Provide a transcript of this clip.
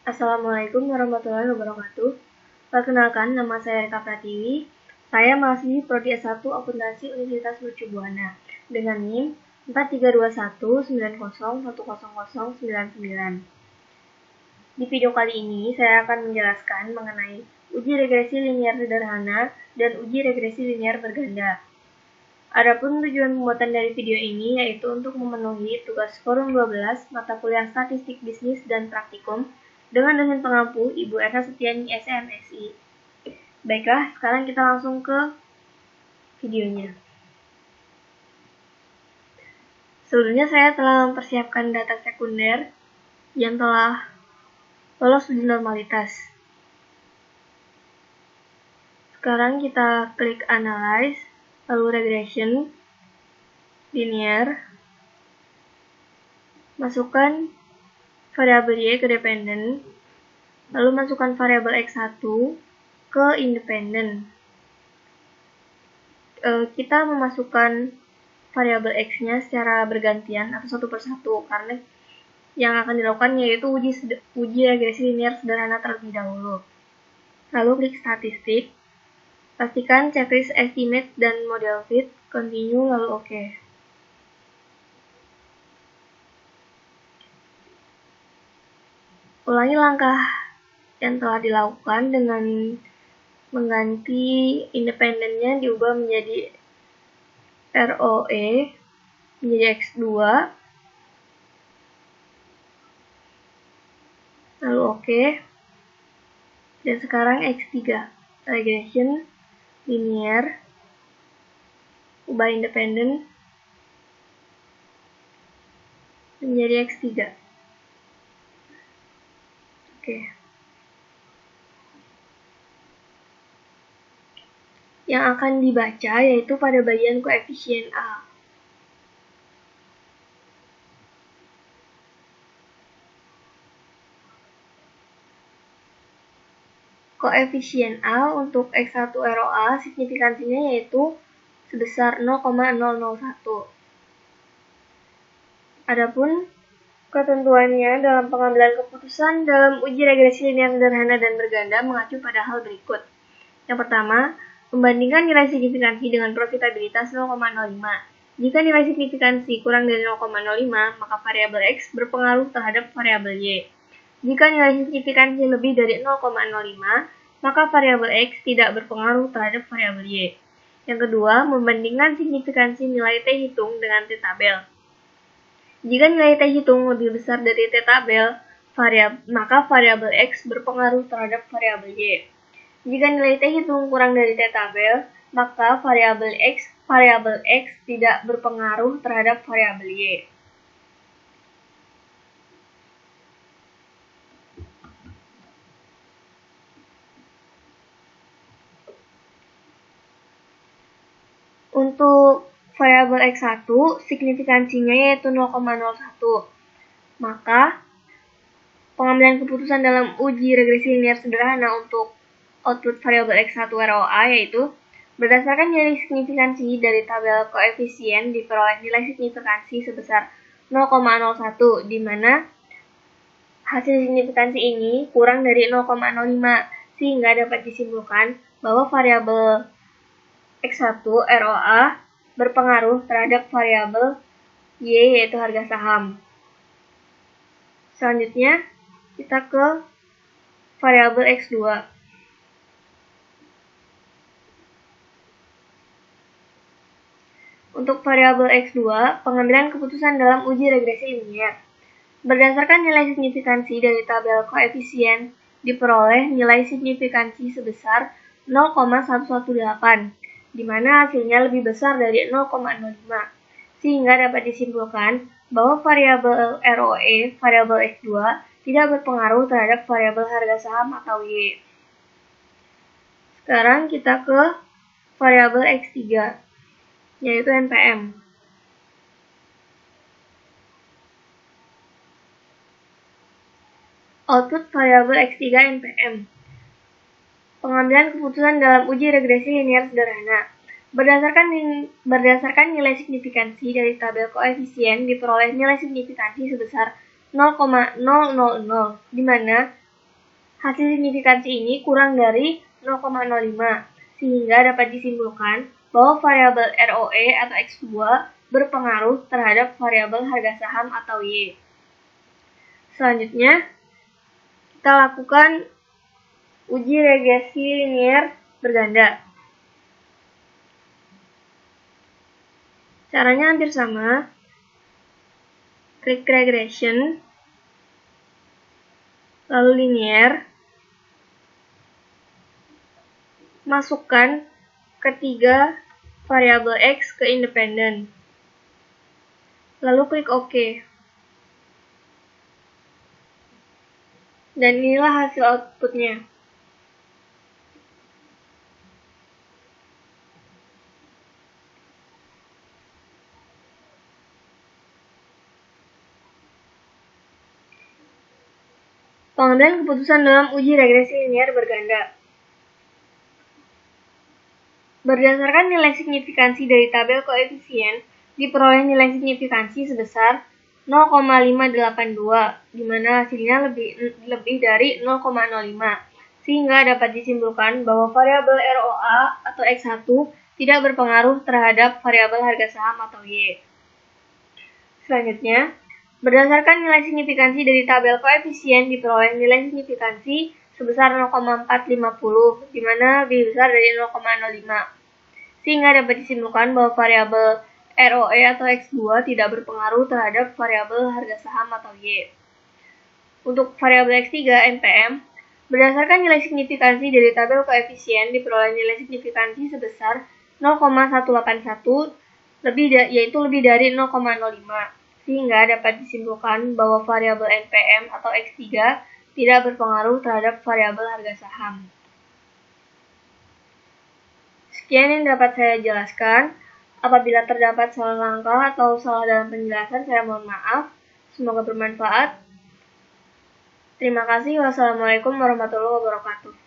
Assalamualaikum warahmatullahi wabarakatuh. Perkenalkan, nama saya Rika Pratiwi. Saya mahasiswi Prodi S1 Akuntansi Universitas Mercu Buana dengan NIM 432190100099. Di video kali ini, saya akan menjelaskan mengenai uji regresi linear sederhana dan uji regresi linear berganda. Adapun tujuan pembuatan dari video ini yaitu untuk memenuhi tugas Forum 12 mata kuliah Statistik Bisnis dan Praktikum dengan dosen pengampu Ibu Erna Setiani SMSI. Baiklah, sekarang kita langsung ke videonya. Sebelumnya saya telah mempersiapkan data sekunder yang telah lolos uji normalitas. Sekarang kita klik Analyze, lalu Regression, Linear, masukkan variabel Y ke dependen, lalu masukkan variabel X1 ke independen. Kita memasukkan variabel X-nya secara bergantian atau satu persatu karena yang akan dilakukan yaitu uji regresi linear sederhana terlebih dahulu. Lalu klik statistik, pastikan checklist estimate dan model fit, continue lalu OK. Ulangi langkah yang telah dilakukan dengan mengganti independennya diubah menjadi ROE menjadi X2, lalu OK. Dan sekarang X3, regression, linear, ubah independen menjadi X3. Oke. Yang akan dibaca yaitu pada bagian koefisien A. Koefisien A untuk X1 ROA signifikansinya yaitu sebesar 0,001. Adapun ketentuannya dalam pengambilan keputusan dalam uji regresi linear sederhana dan berganda mengacu pada hal berikut. Yang pertama, membandingkan nilai signifikansi dengan profitabilitas 0,05. Jika nilai signifikansi kurang dari 0,05, maka variabel X berpengaruh terhadap variabel Y. Jika nilai signifikansi lebih dari 0,05, maka variabel X tidak berpengaruh terhadap variabel Y. Yang kedua, membandingkan signifikansi nilai T hitung dengan T tabel. Jika nilai T hitung lebih besar dari T tabel, maka variabel X berpengaruh terhadap variabel Y. Jika nilai T hitung kurang dari T tabel, maka variabel X tidak berpengaruh terhadap variabel Y. Untuk variabel X1, signifikansinya yaitu 0,01. Maka, pengambilan keputusan dalam uji regresi linear sederhana untuk output variabel X1 ROA yaitu berdasarkan nilai signifikansi dari tabel koefisien diperoleh nilai signifikansi sebesar 0,01, di mana hasil signifikansi ini kurang dari 0,05, sehingga dapat disimpulkan bahwa variabel X1 ROA berpengaruh terhadap variabel Y yaitu harga saham. Selanjutnya, kita ke variabel X2. Untuk variabel X2, pengambilan keputusan dalam uji regresi linear. Berdasarkan nilai signifikansi dari tabel koefisien, diperoleh nilai signifikansi sebesar 0,118, di mana hasilnya lebih besar dari 0,05, sehingga dapat disimpulkan bahwa variabel ROE, variabel X2, tidak berpengaruh terhadap variabel harga saham atau Y. Sekarang kita ke variabel X3, yaitu NPM. Output variabel X3 NPM. Pengambilan keputusan dalam uji regresi linear sederhana. Berdasarkan nilai signifikansi dari tabel koefisien diperoleh nilai signifikansi sebesar 0,000, di mana Hasil signifikansi ini kurang dari 0,05, sehingga dapat disimpulkan bahwa variabel ROE atau X2 berpengaruh terhadap variabel harga saham atau Y. Selanjutnya, kita lakukan uji regresi linier berganda. Caranya hampir sama. Klik regression, lalu linier, masukkan ketiga variabel X ke independen, lalu klik OK. Dan inilah hasil outputnya. Pengambilan keputusan dalam uji regresi linier berganda. Berdasarkan nilai signifikansi dari tabel koefisien, diperoleh nilai signifikansi sebesar 0,582, di mana hasilnya lebih dari 0,05, sehingga dapat disimpulkan bahwa variabel ROA atau X1 tidak berpengaruh terhadap variabel harga saham atau Y. Selanjutnya, berdasarkan nilai signifikansi dari tabel koefisien, diperoleh nilai signifikansi sebesar 0,450, di mana lebih besar dari 0,05, sehingga dapat disimpulkan bahwa variabel ROE atau X2 tidak berpengaruh terhadap variabel harga saham atau Y. Untuk variabel X3 NPM, berdasarkan nilai signifikansi dari tabel koefisien, diperoleh nilai signifikansi sebesar 0,181, yaitu lebih dari 0,05. Sehingga dapat disimpulkan bahwa variabel NPM atau X3 tidak berpengaruh terhadap variabel harga saham. Sekian yang dapat saya jelaskan. Apabila terdapat salah langkah atau salah dalam penjelasan, saya mohon maaf. Semoga bermanfaat. Terima kasih. Wassalamualaikum warahmatullahi wabarakatuh.